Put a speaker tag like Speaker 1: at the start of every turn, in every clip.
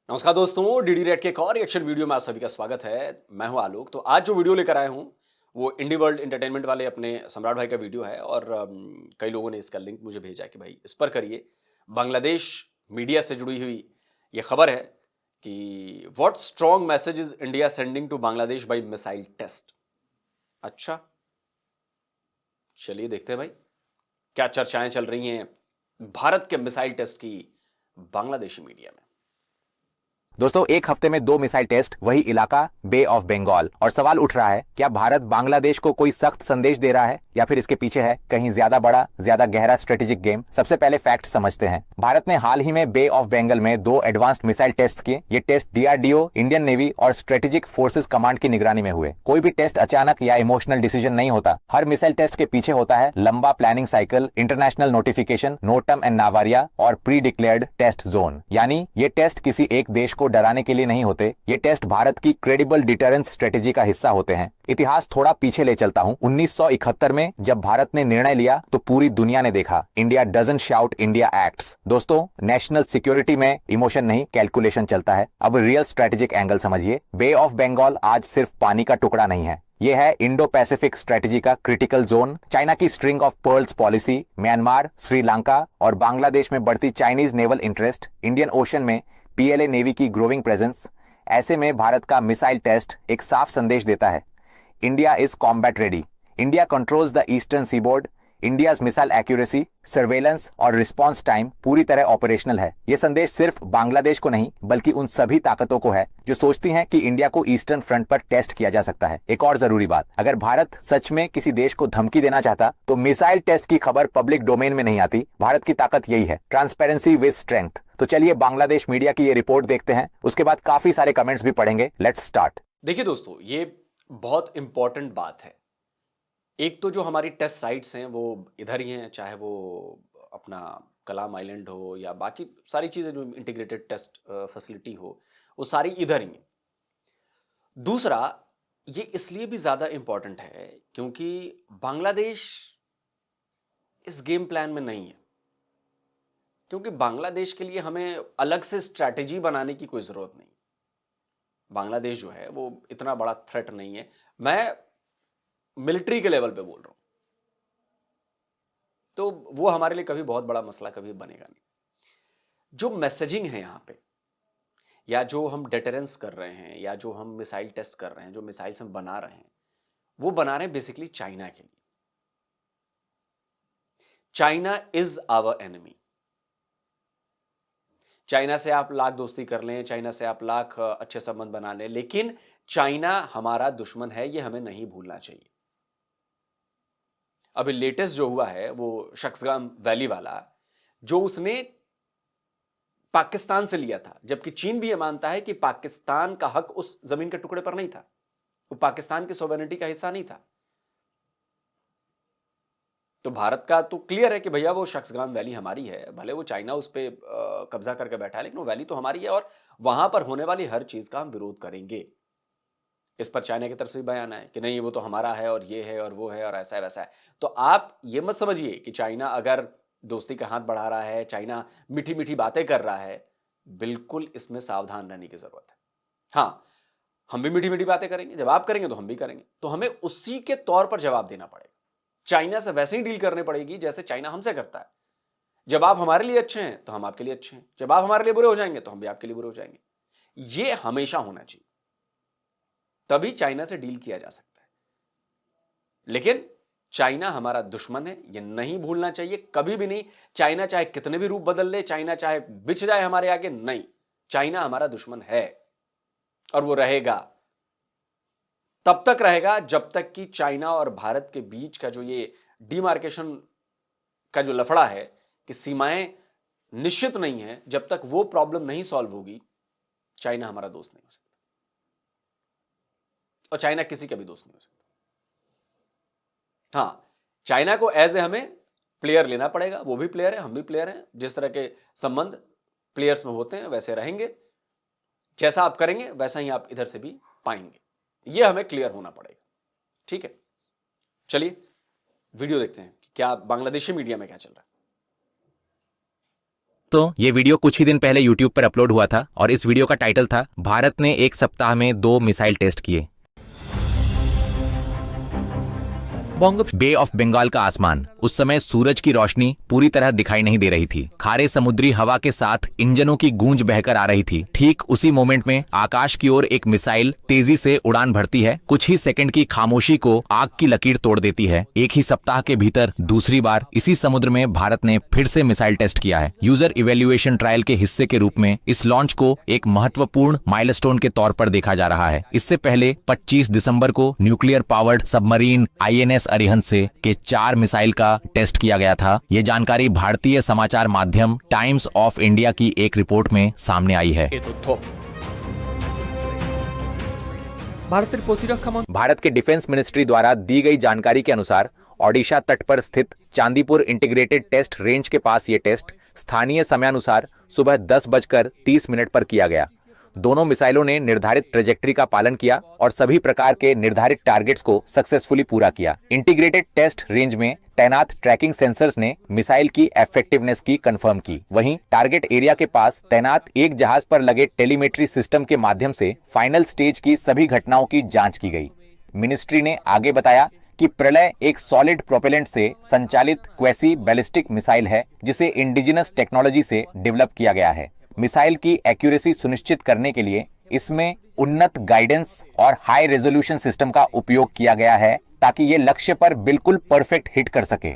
Speaker 1: नमस्कार दोस्तों, DD red के एक और रिएक्शन वीडियो में आप सभी का स्वागत है। मैं हूं आलोक। तो आज जो वीडियो लेकर आया हूं वो इंडी वर्ल्ड एंटरटेनमेंट वाले अपने सम्राट भाई का वीडियो है और कई लोगों ने इसका लिंक मुझे भेजा कि भाई इस पर करिए। बांग्लादेश मीडिया से जुड़ी हुई ये खबर है कि what strong messages India sending to Bangladesh by missile test. अच्छा, चलिए देखते हैं भाई क्या चर्चाएं चल रही हैं भारत के मिसाइल टेस्ट की बांग्लादेशी मीडिया में।
Speaker 2: दोस्तों, एक हफ्ते में 2 मिसाइल टेस्ट, वही इलाका बे ऑफ बंगाल। और सवाल उठ रहा है, क्या भारत बांग्लादेश को कोई सख्त संदेश दे रहा है या फिर इसके पीछे है कहीं ज्यादा बड़ा, ज्यादा गहरा स्ट्रेटेजिक गेम। सबसे पहले फैक्ट समझते हैं। भारत ने हाल ही में बे ऑफ बंगाल में 2 एडवांस्ड मिसाइल टेस्ट किए। ये टेस्ट डीआरडीओ, इंडियन नेवी और स्ट्रेटेजिक फोर्सेज कमांड की निगरानी में हुए। कोई भी टेस्ट अचानक या इमोशनल डिसीजन नहीं होता। हर मिसाइल टेस्ट के पीछे होता है लंबा planning cycle, international notification, NOTAM and NAVAREA और प्री डिक्लेयर्ड टेस्ट जोन। यानी ये टेस्ट किसी एक देश को डराने के लिए नहीं होते। ये टेस्ट भारत की क्रेडिबल डिटरेंस स्ट्रेटेजी का हिस्सा होते हैं। इतिहास थोड़ा पीछे ले चलता हूं। 1971 में जब भारत ने निर्णय लिया तो पूरी दुनिया ने देखा, India doesn't shout, India acts. दोस्तों, नेशनल सिक्योरिटी में इमोशन नहीं, कैलकुलेशन चलता है। अब रियल स्ट्रेटेजिक एंगल समझिए। बे ऑफ बंगाल आज सिर्फ पानी का टुकड़ा नहीं है, यह है इंडो पैसिफिक स्ट्रेटेजी का क्रिटिकल जोन। चाइना की string of pearls policy, Myanmar, Sri Lanka और बांग्लादेश में बढ़ती Chinese naval interest, Indian ocean में पीएलए नेवी की ग्रोइंग प्रेजेंस। ऐसे में भारत का मिसाइल टेस्ट एक साफ संदेश देता है, India is combat ready. India controls the eastern seaboard. India's missile accuracy, surveillance और रिस्पांस टाइम पूरी तरह ऑपरेशनल है। यह संदेश सिर्फ बांग्लादेश को नहीं बल्कि उन सभी ताकतों को है जो सोचती हैं कि इंडिया को ईस्टर्न फ्रंट पर टेस्ट किया जा सकता है। एक और जरूरी बात, अगर भारत सच में किसी देश को धमकी देना चाहता तो मिसाइल टेस्ट की खबर पब्लिक डोमेन में नहीं आती। भारत की ताकत यही है, ट्रांसपेरेंसी विद स्ट्रेंथ। तो चलिए बांग्लादेश मीडिया की ये रिपोर्ट देखते हैं, उसके बाद काफी सारे कमेंट्स भी पढ़ेंगे। Let's start.
Speaker 1: देखिए दोस्तों, ये बहुत इंपॉर्टेंट बात है। एक तो जो हमारी टेस्ट साइट्स हैं वो इधर ही हैं, चाहे वो अपना कलाम आइलैंड हो या बाकी सारी चीज़ें जो इंटीग्रेटेड टेस्ट फैसिलिटी हो, वो सारी इधर ही हैं। दूसरा, ये इसलिए भी ज़्यादा इंपॉर्टेंट है क्योंकि बांग्लादेश इस गेम प्लान में नहीं है। क्योंकि बांग्लादेश के लिए हमें अलग से स्ट्रैटेजी बनाने की कोई ज़रूरत नहीं। बांग्लादेश जो है वो इतना बड़ा थ्रेट नहीं है। मैं मिलिट्री के लेवल पे बोल रहा हूं, तो वो हमारे लिए कभी बहुत बड़ा मसला कभी बनेगा नहीं। जो मैसेजिंग है यहां पे, या जो हम डेटरेंस कर रहे हैं, या जो हम मिसाइल टेस्ट कर रहे हैं, जो मिसाइल्स हम बना रहे हैं, वो बना रहे हैं बेसिकली चाइना के लिए। China is our enemy. China से आप लाख दोस्ती कर लें, चाइना से आप लाख अच्छे संबंध बना लें, लेकिन चाइना हमारा दुश्मन है, ये हमें नहीं भूलना चाहिए। अभी लेटेस्ट जो हुआ है वो शख्सगान वैली वाला, जो उसने पाकिस्तान से लिया था, जबकि चीन भी यह मानता है कि पाकिस्तान का हक उस जमीन के टुकड़े पर नहीं था, वो पाकिस्तान की सोवेरेनिटी का हिस्सा नहीं था। तो भारत का तो क्लियर है कि भैया वो शख्सगान वैली हमारी है, भले वो चाइना उस पर कब्जा करके बैठा है, लेकिन वो वैली तो हमारी है और वहां पर होने वाली हर चीज का हम विरोध करेंगे। इस पर चाइना की तरफ से भी बयान है कि नहीं वो तो हमारा है और ये है और वो है और ऐसा है वैसा है। तो आप ये मत समझिए कि चाइना अगर दोस्ती का हाथ बढ़ा रहा है, चाइना मीठी मीठी बातें कर रहा है, बिल्कुल इसमें सावधान रहने की जरूरत है। हाँ, हम भी मीठी मीठी बातें करेंगे, जब आप करेंगे तो हम भी करेंगे, तो हमें उसी के तौर पर जवाब देना पड़ेगा। चाइना से वैसे ही डील करनी पड़ेगी जैसे चाइना हमसे करता है। जब आप हमारे लिए अच्छे हैं तो हम आपके लिए अच्छे हैं, जब आप हमारे लिए बुरे हो जाएंगे तो हम भी आपके लिए बुरे हो जाएंगे। ये हमेशा होना चाहिए, तभी चाइना से डील किया जा सकता है। लेकिन चाइना हमारा दुश्मन है, यह नहीं भूलना चाहिए कभी भी नहीं। चाइना चाहे कितने भी रूप बदल ले, चाइना चाहे बिछ जाए हमारे आगे, नहीं, चाइना हमारा दुश्मन है और वो रहेगा। तब तक रहेगा जब तक कि चाइना और भारत के बीच का जो ये डिमार्केशन का जो लफड़ा है कि सीमाएं निश्चित नहीं है, जब तक वो प्रॉब्लम नहीं सॉल्व होगी, चाइना हमारा दोस्त नहीं हो सकता और चाइना किसी का भी दोस्त नहीं हो सकता। हाँ, चाइना को एज ए हमें प्लेयर लेना पड़ेगा, वो भी प्लेयर है, हम भी प्लेयर हैं। जिस तरह के संबंध प्लेयर्स में होते हैं वैसे रहेंगे, जैसा आप करेंगे वैसा ही आप इधर से भी पाएंगे। ये हमें क्लियर होना पड़ेगा, ठीक है। चलिए वीडियो देखते हैं कि क्या बांग्लादेशी मीडिया में क्या चल रहा है।
Speaker 2: तो ये वीडियो कुछ ही दिन पहले YouTube पर अपलोड हुआ था और इस वीडियो का टाइटल था भारत ने एक सप्ताह में 2 मिसाइल टेस्ट किए। बे ऑफ बंगाल का आसमान उस समय सूरज की रोशनी पूरी तरह दिखाई नहीं दे रही थी। खारे समुद्री हवा के साथ इंजनों की गूंज बहकर आ रही थी। ठीक उसी मोमेंट में आकाश की ओर एक मिसाइल तेजी से उड़ान भरती है। कुछ ही सेकंड की खामोशी को आग की लकीर तोड़ देती है। एक ही सप्ताह के भीतर दूसरी बार इसी समुद्र में भारत ने फिर से मिसाइल टेस्ट किया है। यूजर इवेल्युएशन ट्रायल के हिस्से के रूप में इस लॉन्च को एक महत्वपूर्ण माइलस्टोन के तौर पर देखा जा रहा है। इससे पहले 25 दिसंबर को nuclear powered submarine INS Arihant से के 4 मिसाइल का टेस्ट किया गया था। ये जानकारी भारतीय समाचार माध्यम टाइम्स ऑफ इंडिया की एक रिपोर्ट में सामने आई है। भारत के डिफेंस मिनिस्ट्री द्वारा दी गई जानकारी के अनुसार ओडिशा तट पर स्थित चांदीपुर इंटीग्रेटेड टेस्ट रेंज के पास ये टेस्ट स्थानीय समयानुसार सुबह 10:30 पर किया गया। दोनों मिसाइलों ने निर्धारित ट्रेजेक्टरी का पालन किया और सभी प्रकार के निर्धारित टारगेट्स को सक्सेसफुली पूरा किया। इंटीग्रेटेड टेस्ट रेंज में तैनात ट्रैकिंग सेंसर्स ने मिसाइल की इफेक्टिवनेस की कंफर्म की। वहीं टारगेट एरिया के पास तैनात एक जहाज पर लगे टेलीमेट्री सिस्टम के माध्यम से फाइनल स्टेज की सभी घटनाओं की जांच की गई। मिनिस्ट्री ने आगे बताया कि प्रलय एक सॉलिड प्रोपेलेंट से संचालित क्वेसी बैलिस्टिक मिसाइल है जिसे इंडिजिनस टेक्नोलॉजी से डेवलप किया गया है। मिसाइल की एक्यूरेसी सुनिश्चित करने के लिए इसमें उन्नत गाइडेंस और हाई रेजोल्यूशन सिस्टम का उपयोग किया गया है ताकि ये लक्ष्य पर बिल्कुल परफेक्ट हिट कर सके।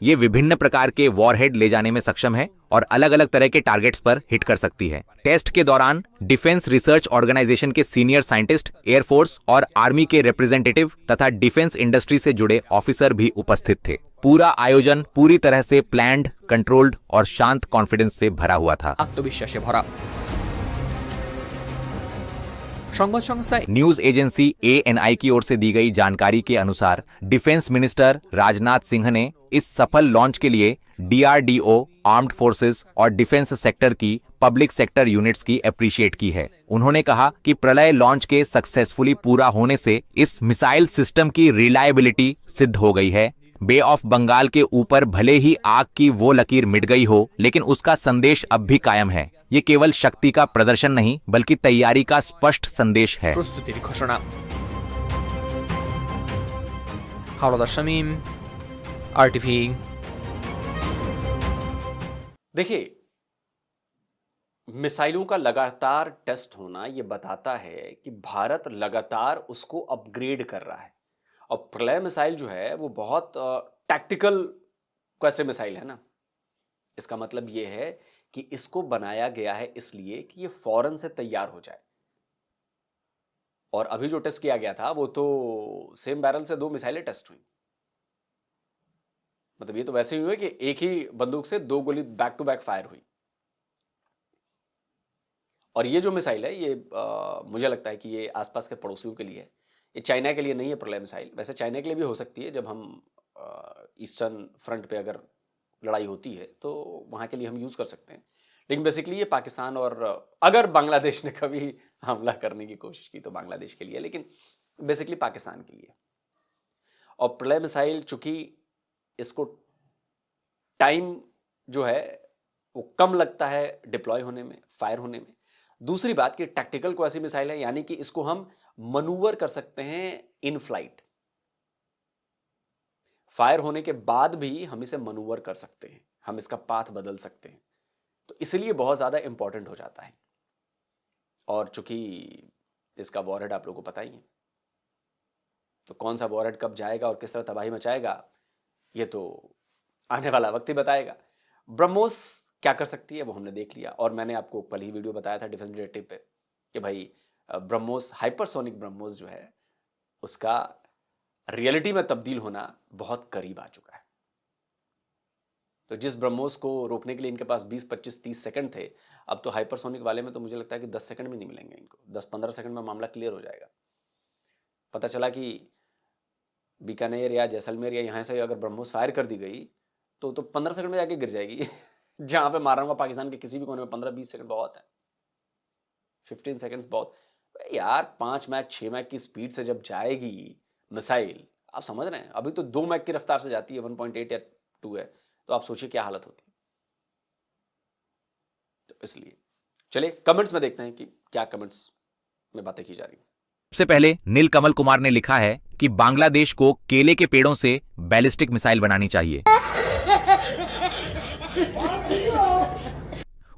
Speaker 2: ये विभिन्न प्रकार के वॉरहेड ले जाने में सक्षम है और अलग अलग तरह के टारगेट्स पर हिट कर सकती है। टेस्ट के दौरान डिफेंस रिसर्च ऑर्गेनाइजेशन के सीनियर साइंटिस्ट, एयरफोर्स और आर्मी के रिप्रेजेंटेटिव तथा डिफेंस इंडस्ट्री से जुड़े ऑफिसर भी उपस्थित थे। पूरा आयोजन पूरी तरह से प्लान्ड, कंट्रोल्ड और शांत कॉन्फिडेंस से भरा हुआ था।
Speaker 3: आत्मविश्वासे भरा। संबाद संस्था
Speaker 2: न्यूज एजेंसी ANI की ओर से दी गई जानकारी के अनुसार डिफेंस मिनिस्टर राजनाथ सिंह ने इस सफल लॉन्च के लिए DRDO, आर्म्ड फोर्सेस और डिफेंस सेक्टर की पब्लिक सेक्टर यूनिट्स की अप्रिशिएट की है। उन्होंने कहा कि प्रलय लॉन्च के सक्सेसफुली पूरा होने से इस मिसाइल सिस्टम की रिलायबिलिटी सिद्ध हो गई है। बे ऑफ बंगाल के ऊपर भले ही आग की वो लकीर मिट गई हो, लेकिन उसका संदेश अब भी कायम है। ये केवल शक्ति का प्रदर्शन नहीं बल्कि तैयारी का स्पष्ट संदेश है।
Speaker 3: प्रस्तुतिर घोषणा। हावड़ादार शमीम, RTV।
Speaker 1: देखिए, मिसाइलों का लगातार टेस्ट होना ये बताता है कि भारत लगातार उसको अपग्रेड कर रहा है। और प्रलय मिसाइल जो है वो बहुत टैक्टिकल कैसे मिसाइल है ना। इसका मतलब ये है कि इसको बनाया गया है इसलिए कि ये फौरन से तैयार हो जाए। और अभी जो टेस्ट किया गया था वो तो सेम बैरल से 2 मिसाइलें टेस्ट हुई। मतलब ये तो वैसे ही हुए कि एक ही बंदूक से 2 गोली बैक टू बैक फायर हुई। और ये जो मिसाइल है ये मुझे लगता है कि ये आसपास के पड़ोसियों के लिए है। ये चाइना के लिए नहीं है प्रलय मिसाइल। वैसे चाइना के लिए भी हो सकती है, जब हम ईस्टर्न फ्रंट पे अगर लड़ाई होती है तो वहाँ के लिए हम यूज़ कर सकते हैं। लेकिन बेसिकली ये पाकिस्तान और अगर बांग्लादेश ने कभी हमला करने की कोशिश की तो बांग्लादेश के लिए, लेकिन बेसिकली पाकिस्तान के लिए। और प्रलय मिसाइल चूंकि इसको टाइम जो है वो कम लगता है डिप्लॉय होने में, फायर होने में। दूसरी बात कि टैक्टिकल क्वासी मिसाइल है, यानी कि इसको हम मनूवर कर सकते हैं इन फ्लाइट। फायर होने के बाद भी हम इसे मनूवर कर सकते हैं, हम इसका पाथ बदल सकते हैं। तो इसलिए बहुत ज्यादा इंपॉर्टेंट हो जाता है। और चूंकि इसका वॉरहेड आप लोगों को पता ही है, तो कौन सा वॉरहेड कब जाएगा और किस तरह तबाही मचाएगा ये तो आने वाला वक्त ही बताएगा। ब्रह्मोस क्या कर सकती है वो हमने देख लिया। और मैंने आपको कल ही वीडियो बताया था डिफेंस डिटेक्टिव पे कि भाई ब्रह्मोस, हाइपरसोनिक ब्रह्मोस जो है उसका रियलिटी में तब्दील होना बहुत करीब आ चुका है। तो जिस ब्रह्मोस को रोकने के लिए इनके पास 20, 25, 30 सेकंड थे, अब तो हाइपरसोनिक वाले में तो मुझे लगता है कि 10 सेकंड भी नहीं मिलेंगे इनको। 10-15 सेकंड में मामला क्लियर हो जाएगा। पता चला कि बीकानेर या जैसलमेर या यहाँ से अगर ब्रह्मोस फायर कर दी गई तो 15 सेकंड में जाके गिर जाएगी। जहां पे मार रहा हूँ पाकिस्तान के किसी भी कोने में 15-20 सेकंड बहुत है, 15 सेकंड्स बहुत यार। 5 मैक 6 मैक की स्पीड से जब जाएगी मिसाइल, आप समझ रहे हैं, अभी तो 2 मैक की रफ्तार से जाती है, 1.8 या 2 है, तो आप सोचिए क्या हालत होती है। इसलिए चलिए कमेंट्स में देखते हैं कि क्या कमेंट्स में बातें की जा रही हैं।
Speaker 2: सबसे पहले नीलकमल कुमार ने लिखा है कि बांग्लादेश को केले के पेड़ों से बैलिस्टिक मिसाइल बनानी चाहिए।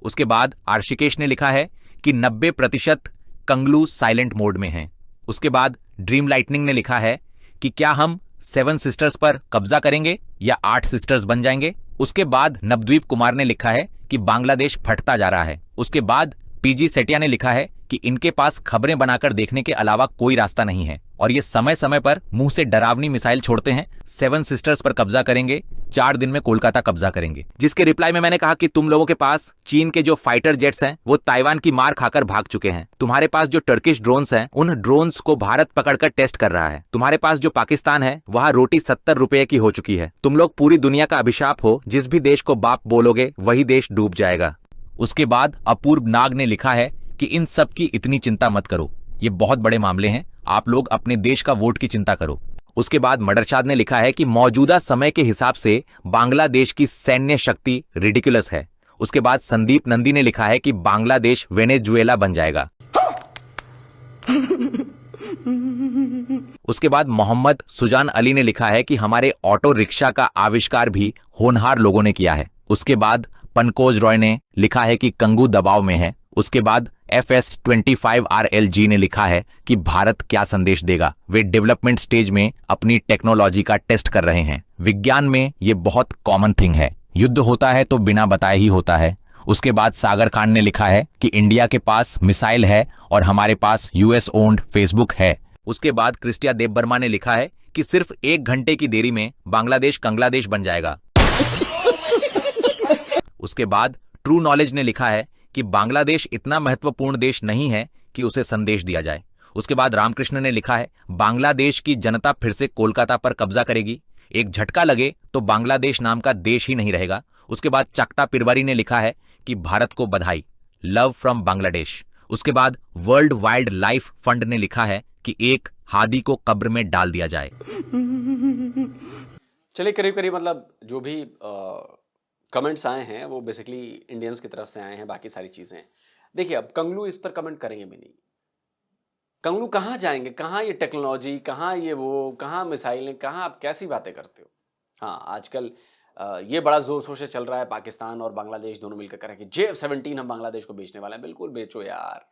Speaker 2: उसके बाद आर्शिकेश ने लिखा है कि 90% कंगलू साइलेंट मोड में हैं। उसके बाद ड्रीम लाइटनिंग ने लिखा है कि क्या हम 7 सिस्टर्स पर कब्जा करेंगे या 8 सिस्टर्स बन जाएंगे। उसके बाद नवद्वीप कुमार ने लिखा है कि बांग्लादेश फटता जा रहा है। उसके बाद पीजी सेटिया ने लिखा है कि इनके पास खबरें बनाकर देखने के अलावा कोई रास्ता नहीं है और ये समय समय पर मुंह से डरावनी मिसाइल छोड़ते हैं। 7 सिस्टर्स पर कब्जा करेंगे, 4 दिन में कोलकाता कब्जा करेंगे। जिसके रिप्लाई में मैंने कहा कि तुम लोगों के पास चीन के जो फाइटर जेट्स हैं वो ताइवान की मार खाकर भाग चुके हैं। तुम्हारे पास जो टर्किश ड्रोन्स हैं उन ड्रोन्स को भारत पकड़कर टेस्ट कर रहा है। तुम्हारे पास जो पाकिस्तान है वहां रोटी 70 रुपए की हो चुकी है। तुम लोग पूरी दुनिया का अभिशाप हो, जिस भी देश को बाप बोलोगे वही देश डूब जाएगा। उसके बाद अपूर्व नाग ने लिखा है कि इन सब की इतनी चिंता मत करो, ये बहुत बड़े मामले हैं, आप लोग अपने देश का वोट की चिंता करो। उसके बाद मडरशाद ने लिखा है कि मौजूदा समय के हिसाब से बांग्लादेश की सैन्य शक्ति रिडिकुलस है। उसके बाद संदीप नंदी ने लिखा है कि बांग्लादेश वेनेजुएला बन जाएगा। उसके बाद मोहम्मद सुजान अली ने लिखा है कि हमारे ऑटो रिक्शा का आविष्कार भी होनहार लोगों ने किया है। उसके बाद पनकोज रॉय ने लिखा है कि कंगू दबाव में है। उसके बाद FS25RLG ने लिखा है कि भारत क्या संदेश देगा, वे डेवलपमेंट स्टेज में अपनी टेक्नोलॉजी का टेस्ट कर रहे हैं। विज्ञान में ये बहुत कॉमन थिंग है, युद्ध होता है तो बिना बताए ही होता है। उसके बाद सागर खान ने लिखा है कि इंडिया के पास मिसाइल है और हमारे पास US ओन्ड फेसबुक है। उसके बाद क्रिस्टिया देबबर्मा ने लिखा है कि सिर्फ 1 घंटे की देरी में बांग्लादेश कंगलादेश बन जाएगा। उसके बाद ट्रू नॉलेज ने लिखा है कि बांग्लादेश इतना महत्वपूर्ण देश नहीं है कि उसे संदेश दिया जाए। उसके बाद रामकृष्ण ने लिखा है बांग्लादेश की जनता फिर से कोलकाता पर कब्जा करेगी, एक झटका लगे तो बांग्लादेश नाम का देश ही नहीं रहेगा। उसके बाद चकटा पिरवारी ने लिखा है कि भारत को बधाई, लव फ्रॉम बांग्लादेश। उसके बाद वर्ल्ड वाइल्ड लाइफ फंड ने लिखा है कि एक हादी को कब्र में डाल दिया जाए।
Speaker 1: चलिए करीब करीब मतलब जो भी कमेंट्स आए हैं वो बेसिकली इंडियंस की तरफ से आए हैं, बाकी सारी चीज़ें। देखिए अब कंगलू इस पर कमेंट करेंगे भी नहीं। कंगलू कहाँ जाएंगे, कहाँ ये टेक्नोलॉजी, कहाँ ये वो, कहाँ मिसाइलें, कहाँ आप कैसी बातें करते हो। हाँ आजकल ये बड़ा जोर शोर से चल रहा है, पाकिस्तान और बांग्लादेश दोनों मिलकर करें कि JF-17 हम बांग्लादेश को बेचने वाले हैं। बिल्कुल बेचो यार,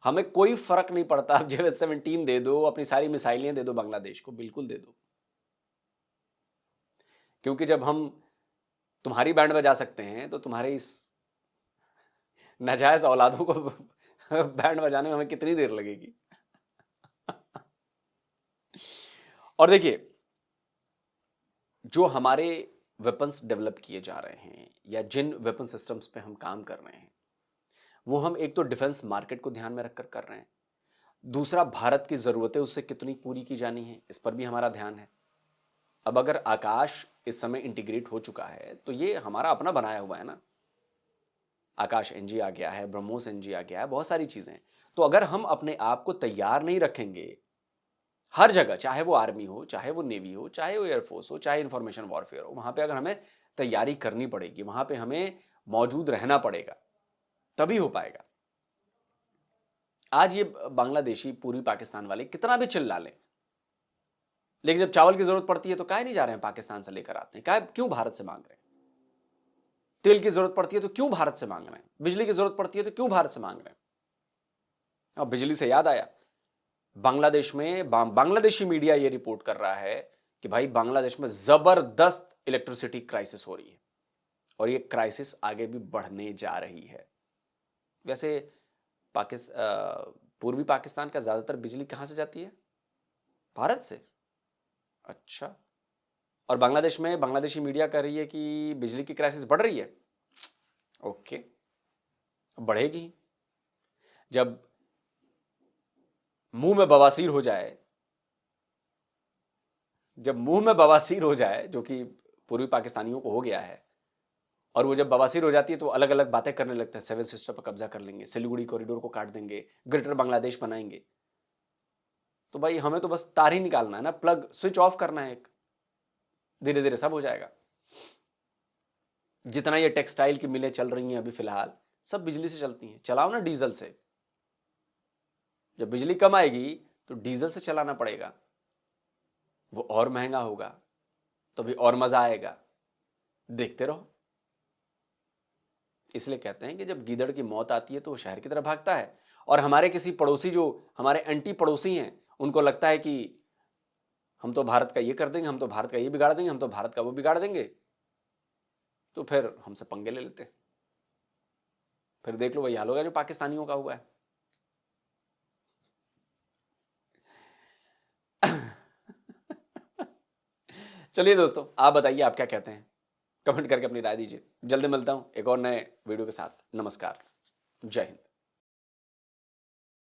Speaker 1: हमें कोई फर्क नहीं पड़ता। आप JF-17 दे दो, अपनी सारी मिसाइलें दे दो बांग्लादेश को, बिल्कुल दे दो। क्योंकि जब हम तुम्हारी बैंड बजा सकते हैं तो तुम्हारे इस नाजायज औलादों को बैंड बजाने में हमें कितनी देर लगेगी। और देखिए जो हमारे वेपन्स डेवलप किए जा रहे हैं या जिन वेपन सिस्टम्स पे हम काम कर रहे हैं वो हम एक तो डिफेंस मार्केट को ध्यान में रखकर कर रहे हैं, दूसरा भारत की जरूरतें उससे कितनी पूरी की जानी है इस पर भी हमारा ध्यान है। अब अगर आकाश इस समय इंटीग्रेट हो चुका है तो ये हमारा अपना बनाया हुआ है ना। आकाश NG आ गया है, ब्रह्मोस NG आ गया है, बहुत सारी चीजें। तो अगर हम अपने आप को तैयार नहीं रखेंगे हर जगह, चाहे वो आर्मी हो, चाहे वो नेवी हो, चाहे वो एयरफोर्स हो, चाहे इंफॉर्मेशन वॉरफेयर हो, वहां पे अगर हमें तैयारी करनी पड़ेगी, वहां पे हमें मौजूद रहना पड़ेगा, तभी हो पाएगा। आज ये बांग्लादेशी पूर्वी पाकिस्तान वाले कितना भी चिल्ला लें, लेकिन जब चावल की जरूरत पड़ती है तो काहे नहीं जा रहे हैं पाकिस्तान से लेकर आते हैं, काहे क्यों भारत से मांग रहे हैं। तेल की जरूरत पड़ती है तो क्यों भारत से मांग रहे हैं, बिजली की जरूरत पड़ती है तो क्यों भारत से मांग रहे हैं। अब बिजली से याद आया, बांग्लादेश में बांग्लादेशी मीडिया ये रिपोर्ट कर रहा है कि भाई बांग्लादेश में जबरदस्त इलेक्ट्रिसिटी क्राइसिस हो रही है और ये क्राइसिस आगे भी बढ़ने जा रही है। वैसे पूर्वी पाकिस्तान का ज्यादातर बिजली कहां से जाती है, भारत से। अच्छा, और बांग्लादेश में बांग्लादेशी मीडिया कह रही है कि बिजली की क्राइसिस बढ़ रही है। ओके, बढ़ेगी। जब मुंह में बवासीर हो जाए, जो कि पूर्वी पाकिस्तानियों को हो गया है, और वो जब बवासीर हो जाती है तो अलग अलग बातें करने लगते हैं। 7 सिस्टर पर कब्जा कर लेंगे, सिलीगुड़ी कॉरिडोर को काट देंगे, ग्रेटर बांग्लादेश बनाएंगे। तो भाई हमें तो बस तार ही निकालना है ना, प्लग स्विच ऑफ करना है एक, धीरे धीरे सब हो जाएगा। जितना ये टेक्सटाइल की मिलें चल रही हैं अभी फिलहाल, सब बिजली से चलती हैं, चलाओ ना डीजल से। जब बिजली कम आएगी तो डीजल से चलाना पड़ेगा, वो और महंगा होगा, तो भी और मजा आएगा, देखते रहो। इसलिए कहते हैं कि जब गीदड़ की मौत आती है तो वो शहर की तरफ भागता है, और हमारे किसी पड़ोसी जो हमारे एंटी पड़ोसी हैं उनको लगता है कि हम तो भारत का ये कर देंगे, हम तो भारत का ये बिगाड़ देंगे, हम तो भारत का वो बिगाड़ देंगे, तो फिर हमसे पंगे ले लेते हैं। फिर देख लो वही हाल होगा जो पाकिस्तानियों का हुआ है। चलिए दोस्तों, आप बताइए आप क्या कहते हैं, कमेंट करके अपनी राय दीजिए। जल्दी मिलता हूं एक और नए वीडियो के साथ। नमस्कार, जय हिंद।